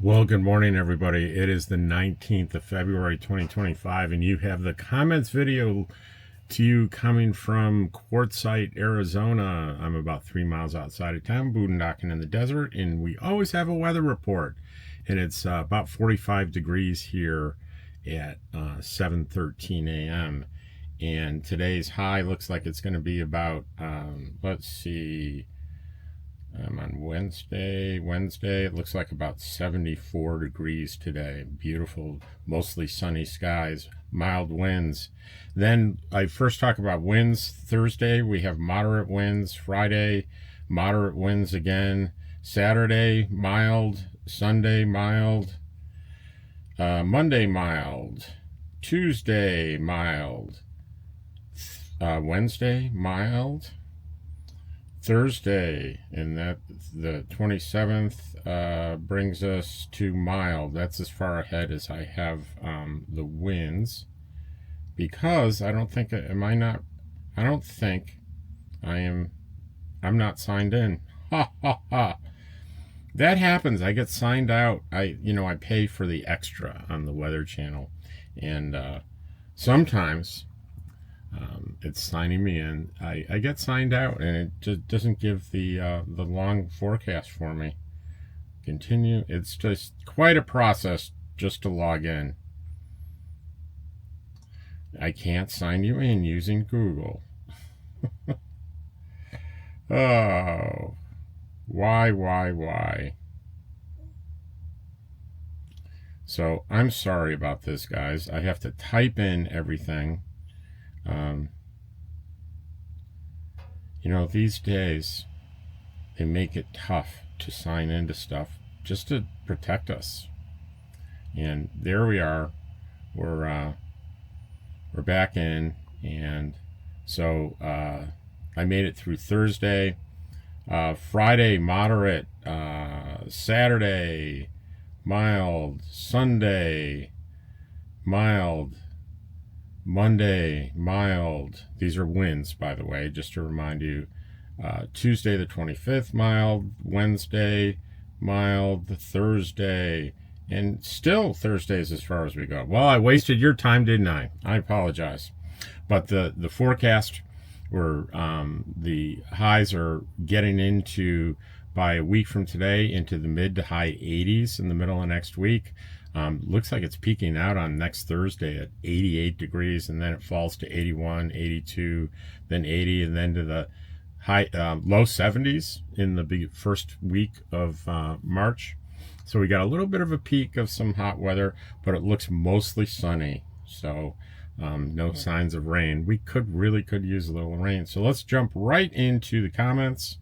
Well, good morning, everybody. It is the 19th of February, 2025, and you have the comments video to you coming from Quartzsite, Arizona. I'm about 3 miles outside of town, boondocking in the desert, and we always have a weather report. And it's about 45 degrees here at 7:13 a.m. And today's high looks like it's going to be about, let's see, on Wednesday, it looks like about 74 degrees today. Beautiful, mostly sunny skies, mild winds. Then I first talk about winds. Thursday, we have moderate winds. Friday, moderate winds again. Saturday, mild. Sunday, mild. Monday, mild. Tuesday, mild. Wednesday, mild. Thursday, and that the 27th brings us to mild. That's as far ahead as I have the winds, because I don't think I'm not signed in. Ha ha ha. That happens. I get signed out. I pay for the extra on the Weather Channel, and sometimes it's signing me in. I get signed out, and it just doesn't give the long forecast for me. Continue. It's just quite a process just to log in. I can't sign you in using Google. Oh, why? So I'm sorry about this, guys. I have to type in everything. These days, they make it tough to sign into stuff just to protect us. And there we are. We're back in, and so I made it through Thursday. Friday, moderate. Saturday, mild. Sunday, mild. Monday, mild. These are winds, by the way, just to remind you. Tuesday, the 25th, mild. Wednesday, mild. Thursday, and still Thursdays as far as we go. Well, I wasted your time, didn't I? I apologize. But the forecast were the highs are getting into, by a week from today, into the mid to high 80s in the middle of next week. Looks like it's peaking out on next Thursday at 88 degrees, and then it falls to 81, 82, then 80, and then to the high low 70s in the first week of March. So we got a little bit of a peak of some hot weather, but it looks mostly sunny. So no signs of rain. We really could use a little rain. So let's jump right into the comments.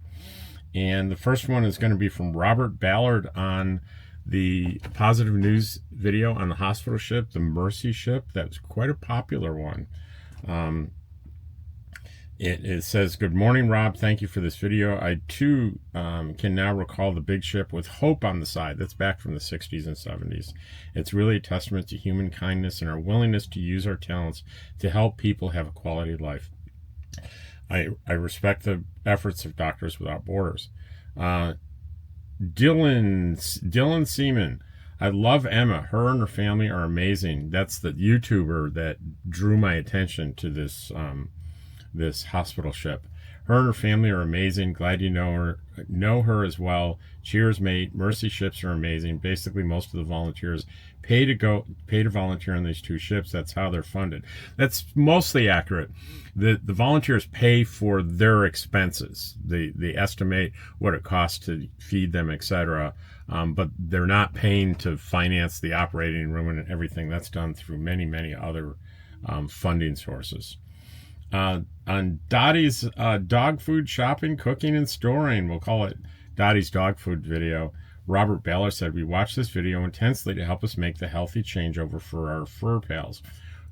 And the first one is going to be from Robert Ballard on the positive news video on the hospital ship, the Mercy ship. That's quite a popular one. It says, "Good morning, Rob. Thank you for this video. I too can now recall the big ship with hope on the side." That's back from the 60s and 70s. "It's really a testament to human kindness and our willingness to use our talents to help people have a quality life. I respect the efforts of Doctors Without Borders." Dylan Seaman, "I love Emma. Her and her family are amazing." That's the YouTuber that drew my attention to this this hospital ship. "Her and her family are amazing. Glad you know her as well. Cheers, mate. Mercy ships are amazing. Basically, most of the volunteers pay to volunteer on these two ships. That's how they're funded." That's mostly accurate. The volunteers pay for their expenses. They estimate what it costs to feed them, etc. But they're not paying to finance the operating room and everything. That's done through many other funding sources. On Dottie's dog food shopping, cooking, and storing, we'll call it Dottie's dog food video, Robert Ballard said, "We watched this video intensely to help us make the healthy changeover for our fur pals.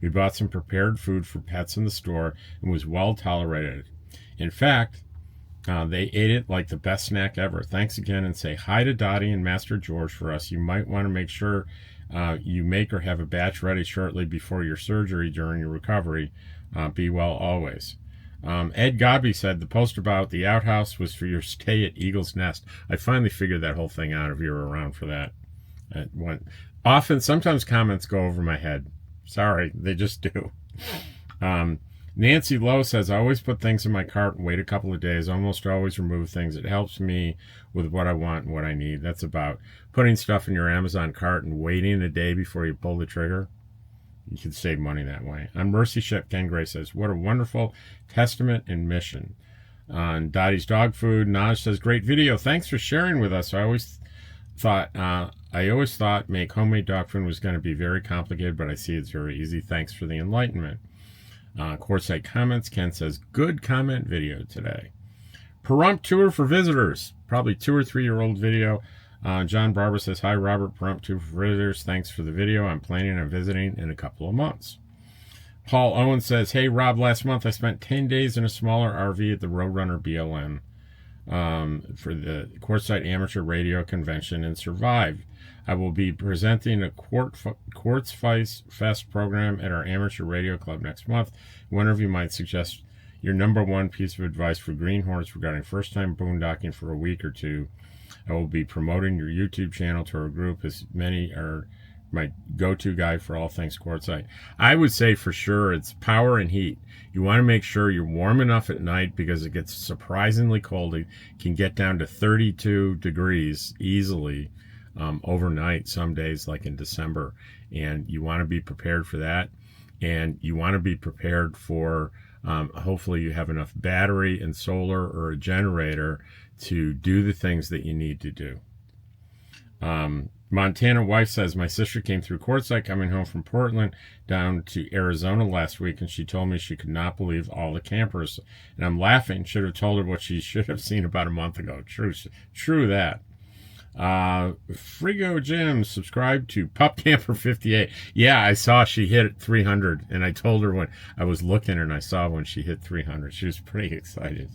We bought some prepared food for pets in the store and was well tolerated. In fact, they ate it like the best snack ever. Thanks again, and say hi to Dottie and Master George for us. You might want to make sure you make or have a batch ready shortly before your surgery during your recovery. Be well always." Ed Godby said, "The post about the outhouse was for your stay at Eagle's Nest." I finally figured that whole thing out if you were around for that. Sometimes comments go over my head. Sorry, they just do. Nancy Lowe says, I always put things in my cart and wait a couple of days. Almost always remove things. It helps me with what I want and what I need. That's about putting stuff in your Amazon cart and waiting a day before you pull the trigger. You can save money that way. On Mercy Ship, Ken Gray says, what a wonderful testament and mission. On Dottie's Dog Food, Naj says, great video. Thanks for sharing with us. I always thought make homemade dog food was going to be very complicated, but I see it's very easy. Thanks for the enlightenment. Quartzsite Comments, Ken says, good comment video today. Pahrump tour for visitors, probably 2 or 3 year old video. John Barber says, hi Robert, Pahrump tour for visitors. Thanks for the video. I'm planning on visiting in a couple of months. Paul Owen says, hey Rob, last month I spent 10 days in a smaller RV at the Roadrunner BLM for the Quartzsite Amateur Radio Convention and survived. I will be presenting a Quartzsite Fest program at our Amateur Radio Club next month. One of you might suggest your number one piece of advice for greenhorns regarding first-time boondocking for a week or two. I will be promoting your YouTube channel to our group, as many are my go-to guy for all things Quartzsite. I would say for sure it's power and heat. You want to make sure you're warm enough at night because it gets surprisingly cold. It can get down to 32 degrees easily overnight some days, like in December. And you want to be prepared for that. And you want to be prepared for hopefully you have enough battery and solar or a generator to do the things that you need to do. Montana wife says, my sister came through Quartzsite coming home from Portland down to Arizona last week, and she told me she could not believe all the campers. And I'm laughing. Should have told her what she should have seen about a month ago. True that. Frigo Jim subscribed to Pup Camper 58. Yeah, I saw she hit 300, and I told her when I was looking and I saw when she hit 300. She was pretty excited.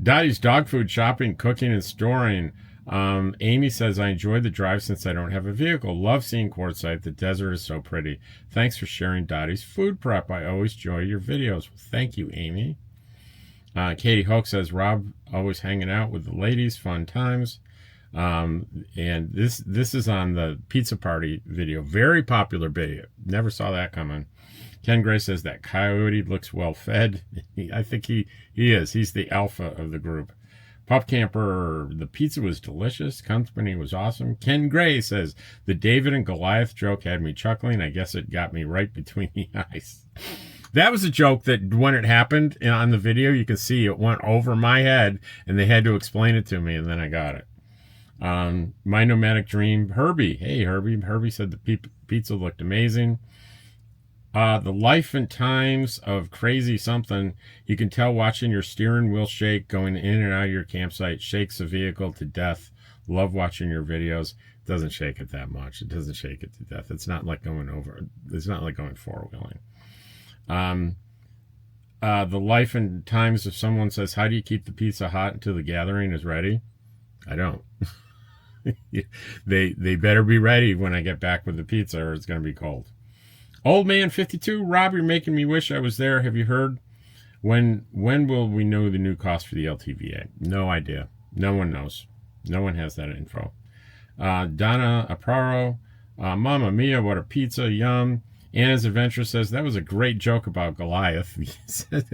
Dottie's Dog Food, Shopping, Cooking, and Storing. Amy says, I enjoy the drive since I don't have a vehicle. Love seeing Quartzsite. The desert is so pretty. Thanks for sharing Dottie's food prep. I always enjoy your videos. Thank you, Amy. Katie Hoke says, Rob, always hanging out with the ladies. Fun times. And this is on the pizza party video. Very popular video. Never saw that coming. Ken Gray says that coyote looks well fed. I think he is. He's the alpha of the group. Pup Camper, the pizza was delicious. Company was awesome. Ken Gray says, the David and Goliath joke had me chuckling. I guess it got me right between the eyes. That was a joke that when it happened on the video, you can see it went over my head and they had to explain it to me and then I got it. My Nomadic Dream, Herbie. Hey, Herbie. Herbie said the pizza looked amazing. The life and times of crazy something. You can tell watching your steering wheel shake going in and out of your campsite. Shakes the vehicle to death. Love watching your videos. It doesn't shake it that much. It doesn't shake it to death. It's not like going over. It's not like going four-wheeling. The life and times of someone says, how do you keep the pizza hot until the gathering is ready? I don't. They better be ready when I get back with the pizza or it's going to be cold. Old Man 52, Rob, you're making me wish I was there. Have you heard? When will we know the new cost for the LTVA? No idea. No one knows. No one has that info. Donna Aparo, Mamma Mia, what a pizza, yum. Anna's Adventure says, that was a great joke about Goliath.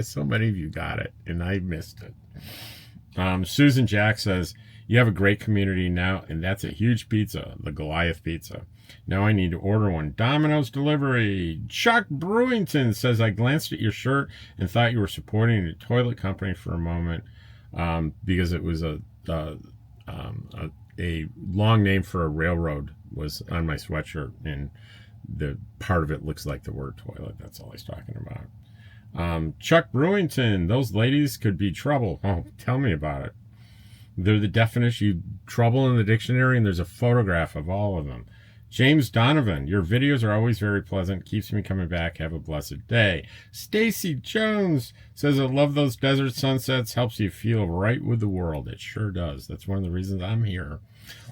So many of you got it, and I missed it. Susan Jack says, you have a great community now, and that's a huge pizza, the Goliath pizza. Now I need to order one. Domino's delivery. Chuck Brewington says, I glanced at your shirt and thought you were supporting a toilet company for a moment because it was a long name for a railroad was on my sweatshirt, and the part of it looks like the word toilet. That's all he's talking about. Chuck Brewington, those ladies could be trouble. Oh, tell me about it. They're the definition, trouble in the dictionary, and there's a photograph of all of them. James Donovan, your videos are always very pleasant. Keeps me coming back. Have a blessed day. Stacy Jones says, I love those desert sunsets. Helps you feel right with the world. It sure does. That's one of the reasons I'm here.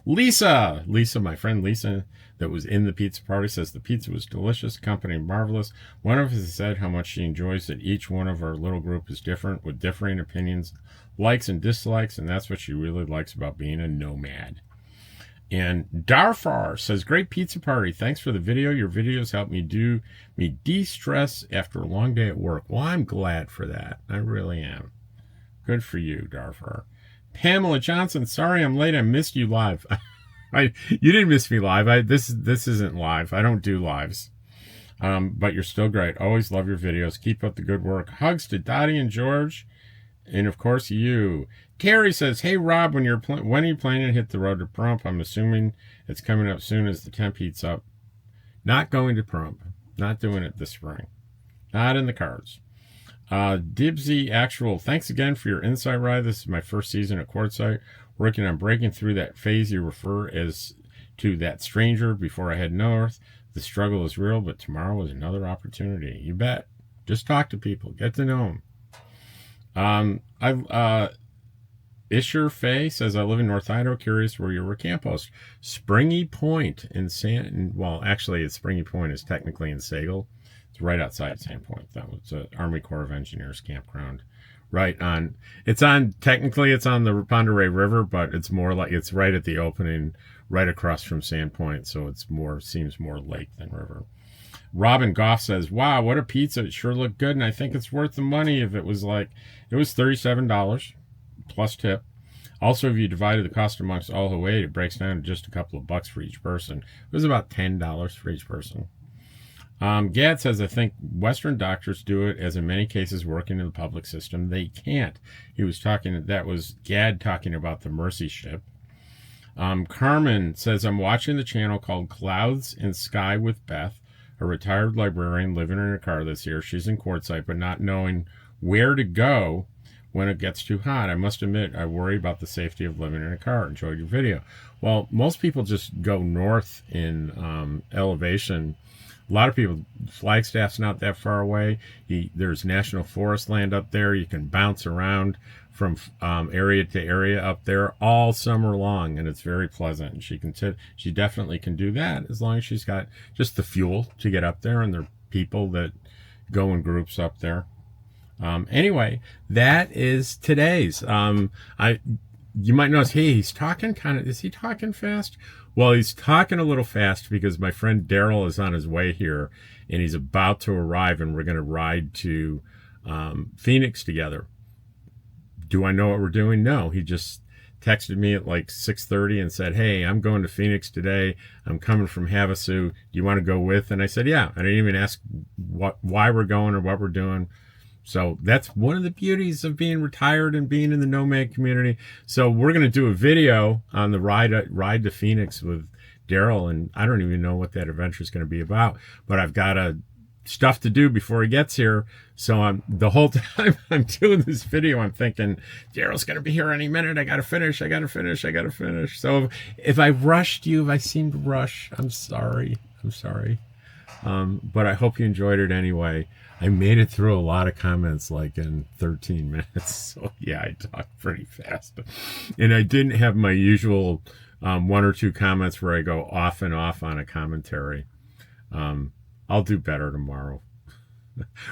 Lisa, my friend Lisa, that was in the pizza party, says the pizza was delicious, company marvelous. One of us said how much she enjoys that each one of our little group is different with differing opinions, likes and dislikes, and that's what she really likes about being a nomad. And Darfar says, great pizza party. Thanks for the video. Your videos help me de-stress after a long day at work. Well, I'm glad for that. I really am. Good for you, Darfar. Pamela Johnson, sorry I'm late. I missed you live. You didn't miss me live. This isn't live. I don't do lives. But you're still great. Always love your videos. Keep up the good work. Hugs to Dottie and George. And, of course, you. Terry says, hey, Rob, when are you planning to hit the road to Prump? I'm assuming it's coming up soon as the temp heats up. Not going to Prump. Not doing it this spring. Not in the cards. Dibsy Actual, thanks again for your insight ride. This is my first season at Quartzsite. Working on breaking through that phase you refer as to that stranger before I head north. The struggle is real, but tomorrow is another opportunity. You bet. Just talk to people. Get to know them. Isher Faye says, I live in North Idaho, curious where your camp host. Springy Point in well, actually, Springy Point is technically in Sagal. It's right outside Sandpoint, though. It's an Army Corps of Engineers campground. Technically it's on the Ponderay River, but it's more like, it's right at the opening, right across from Sandpoint, so seems more lake than river. Robin Goff says, wow, what a pizza. It sure looked good, and I think it's worth the money if it was $37 plus tip. Also, if you divided the cost amongst all who ate, it breaks down to just a couple of bucks for each person. It was about $10 for each person. Gad says, I think Western doctors do it, as in many cases working in the public system, they can't. That was Gad talking about the Mercy ship. Carmen says, I'm watching the channel called Clouds and Sky with Beth, a retired librarian living in her car this year. She's in Quartzsite, but not knowing where to go when it gets too hot. I must admit, I worry about the safety of living in a car. Enjoyed your video. Well, most people just go north in elevation. A lot of people, Flagstaff's not that far away. There's national forest land up there. You can bounce around from area to area up there all summer long, and it's very pleasant. And she definitely can do that as long as she's got just the fuel to get up there, and there are people that go in groups up there. Anyway, that is today's. You might notice, hey, he's talking is he talking fast? Well, he's talking a little fast because my friend Daryl is on his way here, and he's about to arrive, and we're going to ride to Phoenix together. Do I know what we're doing? No, he just texted me at like 6:30 and said, hey, I'm going to Phoenix today. I'm coming from Havasu. Do you want to go with? And I said, yeah. I didn't even ask why we're going or what we're doing. So that's one of the beauties of being retired and being in the nomad community. So we're going to do a video on the ride to Phoenix with Daryl, and I don't even know what that adventure is going to be about, but I've got stuff to do before he gets here. So the whole time I'm doing this video, I'm thinking, Daryl's going to be here any minute. I got to finish. So if I rushed you, if I seemed to rush, I'm sorry. But I hope you enjoyed it anyway. I made it through a lot of comments like in 13 minutes. So yeah, I talked pretty fast. And I didn't have my usual one or two comments where I go off and off on a commentary. I'll do better tomorrow.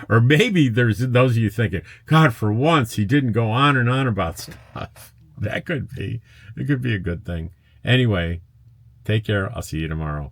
Or maybe there's those of you thinking, God, for once he didn't go on and on about stuff. That could be. It could be a good thing. Anyway, take care. I'll see you tomorrow.